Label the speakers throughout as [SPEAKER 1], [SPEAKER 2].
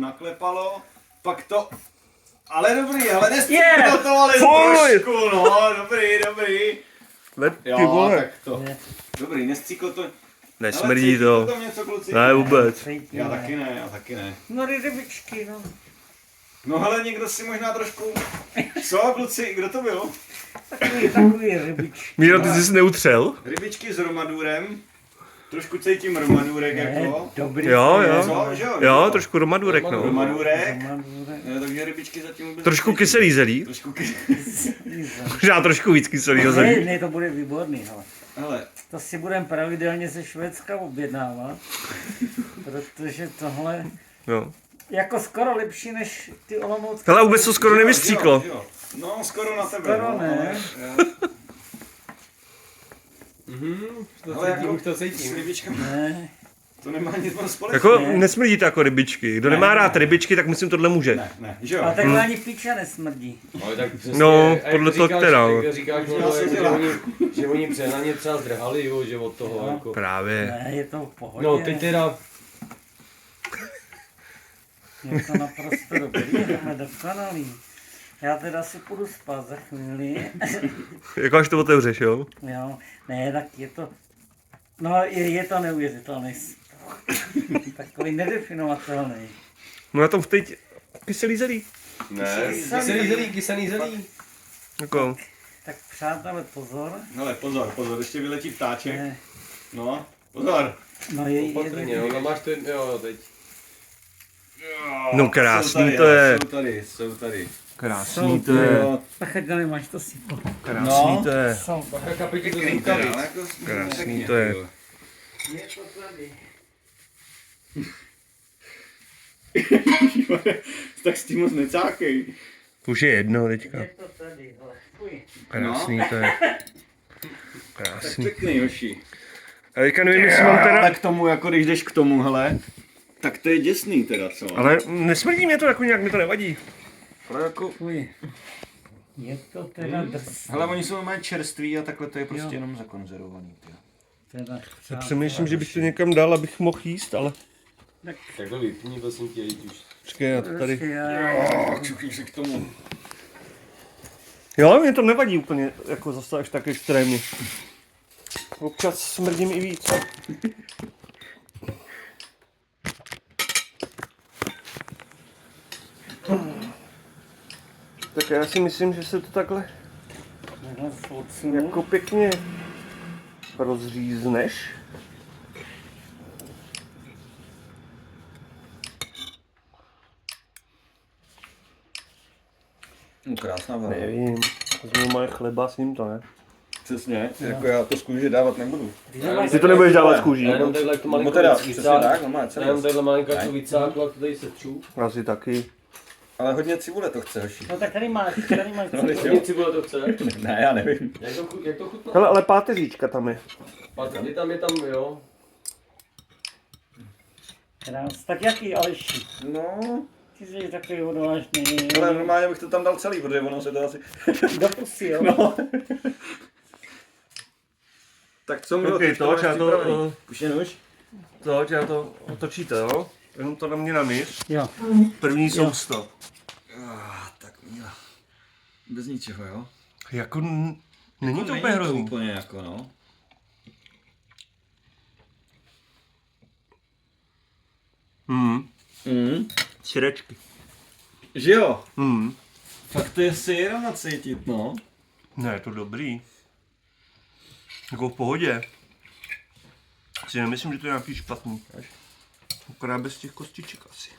[SPEAKER 1] naklepalo, pak to... Ale dobrý, ale nescíklo to, ale trošku, no, dobrý. Jo, tak to. Dobrý, nescíklo to.
[SPEAKER 2] Nesmrdí to.
[SPEAKER 1] Tam něco, kluci?
[SPEAKER 2] Ne, vůbec.
[SPEAKER 1] Já taky ne.
[SPEAKER 3] No rybičky, no.
[SPEAKER 1] No hele, někdo si možná trošku... Co, kluci, kdo to byl?
[SPEAKER 3] Takový rybičky.
[SPEAKER 2] Míro, ty jsi neutřel?
[SPEAKER 1] Rybičky s romadurem. Trošku cítím romadurek jako.
[SPEAKER 3] Dobrý.
[SPEAKER 2] Jo.
[SPEAKER 1] Co, že jo?
[SPEAKER 2] Jo, trošku romadurek, no.
[SPEAKER 1] Romadurek. No, takže rybičky zatím vůbec
[SPEAKER 2] Trošku
[SPEAKER 1] necítím.
[SPEAKER 2] kyselý zelí.
[SPEAKER 1] Trošku
[SPEAKER 2] Možná trošku víc kyselýho zelí.
[SPEAKER 3] Ne, to bude výborný, hele.
[SPEAKER 1] Hele,
[SPEAKER 3] To si budeme pravidelně ze Švédska objednávat, protože tohle
[SPEAKER 2] No.
[SPEAKER 3] jako skoro lepší než ty olomoucké.
[SPEAKER 2] Hele, vůbec to skoro nevystříklo.
[SPEAKER 1] jo. No, skoro na tebe.
[SPEAKER 3] Skoro
[SPEAKER 1] no,
[SPEAKER 3] ne.
[SPEAKER 1] Ale jako
[SPEAKER 4] už to
[SPEAKER 1] s
[SPEAKER 4] cítím.
[SPEAKER 1] rybičkami
[SPEAKER 3] Ne,
[SPEAKER 1] to nemá nic moc společného.
[SPEAKER 2] Jako nesmrdí to jako rybičky. Kdo nemá rád rybičky, tak myslím tohle může.
[SPEAKER 1] Ne, že jo?
[SPEAKER 3] ale takhle ani píča nesmrdí.
[SPEAKER 4] Ale tak přesně,
[SPEAKER 2] No,
[SPEAKER 4] a jak
[SPEAKER 2] podle toho
[SPEAKER 4] říkáš,
[SPEAKER 2] která,
[SPEAKER 4] jak
[SPEAKER 2] no.
[SPEAKER 4] říkáš,
[SPEAKER 1] Já
[SPEAKER 4] no,
[SPEAKER 1] si
[SPEAKER 4] jako,
[SPEAKER 1] dělám.
[SPEAKER 4] že oni přehnaně třeba zdrhali, jo, že od toho,
[SPEAKER 3] No.
[SPEAKER 4] jako.
[SPEAKER 2] Právě.
[SPEAKER 3] Ne, je to v pohodě.
[SPEAKER 4] No, teď teda,
[SPEAKER 3] Je to naprosto dobrý, jdeme dokonalý. Já teda si půjdu spát za chvíli.
[SPEAKER 2] Jako až to otevřeš, jo?
[SPEAKER 3] Jo, ne, tak je to, no je to neuvěřitelný. Takový nedefinovatelný.
[SPEAKER 2] No na tom teď kyselý zelí.
[SPEAKER 4] ne, kysaný zelí.
[SPEAKER 2] Jako,
[SPEAKER 3] Tak přátelé, pozor.
[SPEAKER 1] Hele, pozor, ještě vyletí ptáček.
[SPEAKER 3] Ne,
[SPEAKER 1] No, pozor.
[SPEAKER 3] no je
[SPEAKER 4] Opatrně, no, máš to, jo, teď.
[SPEAKER 2] no krásný
[SPEAKER 1] Jsou tady,
[SPEAKER 2] to je.
[SPEAKER 1] Jsou tady.
[SPEAKER 2] Krásný to je.
[SPEAKER 1] Jo,
[SPEAKER 3] Pachať, nemáš to si po.
[SPEAKER 2] Krásný to je.
[SPEAKER 3] Jsou.
[SPEAKER 4] Bacha, kapitě to
[SPEAKER 1] pěkný teda,
[SPEAKER 4] zvukaví.
[SPEAKER 1] ale jako
[SPEAKER 2] Krásný
[SPEAKER 1] pěkně,
[SPEAKER 2] to je.
[SPEAKER 1] jo.
[SPEAKER 3] Je to tady.
[SPEAKER 1] Tak s tím moc necákej.
[SPEAKER 2] Už je jedno teďka.
[SPEAKER 3] Je to tady, hele. Fuj.
[SPEAKER 2] Krásný to je.
[SPEAKER 1] Tak
[SPEAKER 2] Krásný.
[SPEAKER 1] pěkný, hoši.
[SPEAKER 2] A teďka nevím, jestli mám
[SPEAKER 1] Ale
[SPEAKER 2] teda...
[SPEAKER 1] k tomu, jako když jdeš k tomu, hele, tak to je děsný teda, co?
[SPEAKER 2] Ale nesmrdí mě to jako nějak, mi to nevadí.
[SPEAKER 1] Ale jako,
[SPEAKER 3] Fuj. Je to teda drsný.
[SPEAKER 1] hele, oni jsou mají čerství a takhle to je prostě
[SPEAKER 3] Jo.
[SPEAKER 1] jenom zakonzervovaný. Tyjo.
[SPEAKER 3] Teda,
[SPEAKER 2] Já přemýšlím, že bych to někam dal, abych mohl jíst, ale...
[SPEAKER 4] Tak to vypni, prosím tě, jít už.
[SPEAKER 2] Počkej, já to tady...
[SPEAKER 1] Čukni se k tomu.
[SPEAKER 2] Jo, mě to nevadí úplně, jako zase až tak extrémně. Občas smrdím i víc. Tak já si myslím, že se to takhle jako pěkně rozřízneš.
[SPEAKER 1] No, krásná vlna.
[SPEAKER 2] Nevím, vezmu moje chleba, s ním to ne.
[SPEAKER 1] Přesně, jako já to z kůže dávat nebudu.
[SPEAKER 2] Ty to nebudeš dávat z kůží.
[SPEAKER 4] Já jenom takhle to
[SPEAKER 1] No
[SPEAKER 4] malinko
[SPEAKER 1] teda, přesně
[SPEAKER 4] vycák,
[SPEAKER 1] tak, no má
[SPEAKER 4] já
[SPEAKER 1] celý.
[SPEAKER 4] jenom takhle malinko to vycáknu a to tady setřu.
[SPEAKER 2] Asi taky.
[SPEAKER 1] Ale hodně cibule to chce, hoši.
[SPEAKER 3] No tak tady máš.
[SPEAKER 4] Hodně cibule to chce.
[SPEAKER 1] Ne, já nevím.
[SPEAKER 4] Jak to chutná?
[SPEAKER 2] Hele, ale páteříčka tam je.
[SPEAKER 4] Patří tam, jo.
[SPEAKER 3] Tak jaký Aleši?
[SPEAKER 1] No,
[SPEAKER 3] Ty jsi takový odvážný.
[SPEAKER 1] ale normálně bych to tam dal celý, protože ono se to asi...
[SPEAKER 3] Do pusy, jo?
[SPEAKER 1] No. Tak co mi
[SPEAKER 2] Počkej, to, já to,
[SPEAKER 1] už jen už?
[SPEAKER 2] já to otočíte, jo? Jenom to na mě namíř.
[SPEAKER 3] Jo.
[SPEAKER 2] První sousto.
[SPEAKER 1] Tak míla. Bez ničeho, jo?
[SPEAKER 2] Jako není to úplně hrozný.
[SPEAKER 1] úplně jako, no.
[SPEAKER 2] Sirečky.
[SPEAKER 1] Že jo?
[SPEAKER 2] Hmm.
[SPEAKER 1] Fakt to je syr nacítit, no.
[SPEAKER 2] Ne, je to dobrý. Jako v pohodě. Si nemyslím, že to je nějaký špatný. Akorát bez těch kostiček asi.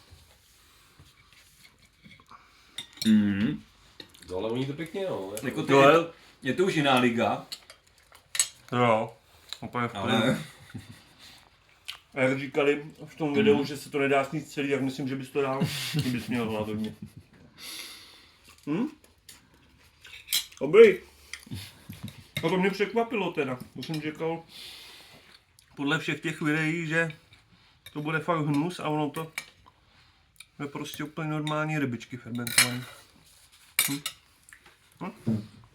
[SPEAKER 4] Ale oni to pěkně, no.
[SPEAKER 1] Jako
[SPEAKER 2] No, ale-
[SPEAKER 1] je to už jiná liga,
[SPEAKER 2] Jo. Úplně v klidu.
[SPEAKER 1] ale...
[SPEAKER 2] A jak říkali v tom videu, že se to nedá sníst celý, tak myslím, že bys to dal. Ty bys měl hlavně. Dobrý. A to mě překvapilo teda. Už jsem čekal podle všech těch videí, že to bude fakt hnus a ono to je prostě úplně normální rybičky fermentované.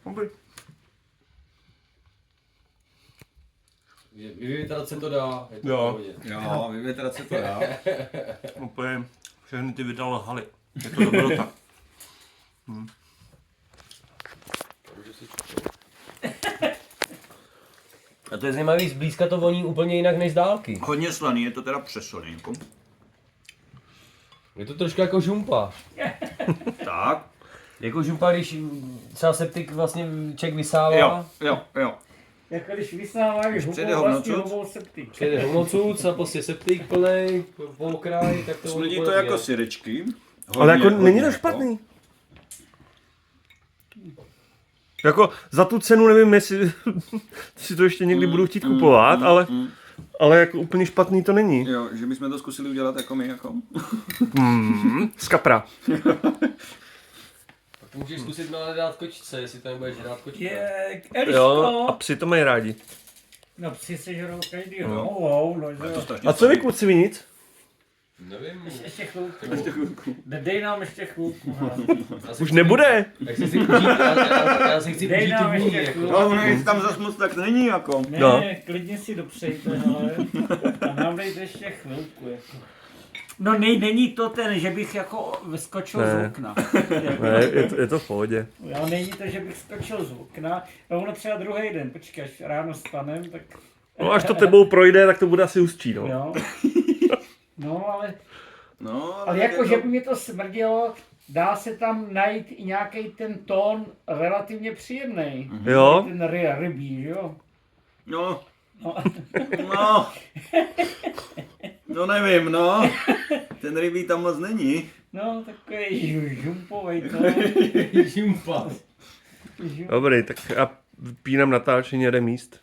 [SPEAKER 2] Dobrý.
[SPEAKER 4] Vyvětrat se to dá. Je to v
[SPEAKER 2] Jo.
[SPEAKER 4] pohodě.
[SPEAKER 1] Jo, vyvětrat se to dá.
[SPEAKER 2] Úplně Všechny ty vydal lhali. Je to dobrota.
[SPEAKER 4] A to je zajímavý, zblízka to voní úplně jinak než z dálky.
[SPEAKER 1] Hodně slaný, je to teda přesolný.
[SPEAKER 4] Je to trošku jako žumpa.
[SPEAKER 1] Tak.
[SPEAKER 4] Jako žumpa, když třeba septik vlastně člověk vysává.
[SPEAKER 1] Jo.
[SPEAKER 3] Jako když vysáváš
[SPEAKER 1] přijde
[SPEAKER 3] hubou vlastní
[SPEAKER 1] hovnocuc.
[SPEAKER 3] hubou septik.
[SPEAKER 4] Přijede hovnocuc a prostě septik plnej, po okraji, tak to
[SPEAKER 1] Smrdí
[SPEAKER 4] voní
[SPEAKER 1] to
[SPEAKER 4] podobně.
[SPEAKER 1] jako syrečky.
[SPEAKER 2] Ale jako
[SPEAKER 1] Hodně,
[SPEAKER 2] není to
[SPEAKER 1] jako.
[SPEAKER 2] špatný. Jako za tu cenu nevím, jestli si to ještě někdy budu chtít kupovat, ale jako úplně špatný to není.
[SPEAKER 1] Jo, že bychom to zkusili udělat jako my, jako.
[SPEAKER 2] Z kapra.
[SPEAKER 4] Tak můžeš zkusit malé dát kočice, jestli to nebudeš rád kočka.
[SPEAKER 3] Je,
[SPEAKER 2] Jo,
[SPEAKER 3] Eliško!
[SPEAKER 2] a psi to mají rádi.
[SPEAKER 3] No psi sežerou každýho.
[SPEAKER 2] No.
[SPEAKER 3] No,
[SPEAKER 1] A je to
[SPEAKER 3] jo.
[SPEAKER 1] strašně
[SPEAKER 2] A co vy kluci nic?
[SPEAKER 4] Nevím.
[SPEAKER 3] Ještě chvilku. Dej nám ještě chvilku.
[SPEAKER 2] Už nebude.
[SPEAKER 4] Tak si užít, já si chci
[SPEAKER 3] Dej
[SPEAKER 4] užít
[SPEAKER 3] nám
[SPEAKER 4] tu vůni.
[SPEAKER 3] ještě
[SPEAKER 4] Jako.
[SPEAKER 3] chvilku.
[SPEAKER 1] No, ono tam zas moc tak není, jako.
[SPEAKER 3] Ne,
[SPEAKER 2] No.
[SPEAKER 3] klidně si dopřejte, ale a nám dejte ještě chvilku. Jako. No není to ten, že bych jako vyskočil
[SPEAKER 2] Ne.
[SPEAKER 3] z okna.
[SPEAKER 2] Ne, je to v pohodě.
[SPEAKER 3] Jo, není to, že bych skočil z okna. A ono třeba druhý den, počkej, až ráno stanem, tak
[SPEAKER 2] No až to tebou projde, tak to bude asi hustší, no.
[SPEAKER 3] jo. No,
[SPEAKER 1] No,
[SPEAKER 3] ale
[SPEAKER 1] tak
[SPEAKER 3] jako, že by mě to smrdilo, dá se tam najít i nějaký ten tón relativně příjemný.
[SPEAKER 2] Jo?
[SPEAKER 3] Ten rybí, že jo?
[SPEAKER 1] No,
[SPEAKER 3] No.
[SPEAKER 1] no. No nevím, no. Ten rybí tam moc není.
[SPEAKER 3] No, takový žumpovej to.
[SPEAKER 4] Žumpa.
[SPEAKER 2] Dobrý, tak já vypínám natáčení, jedem jíst.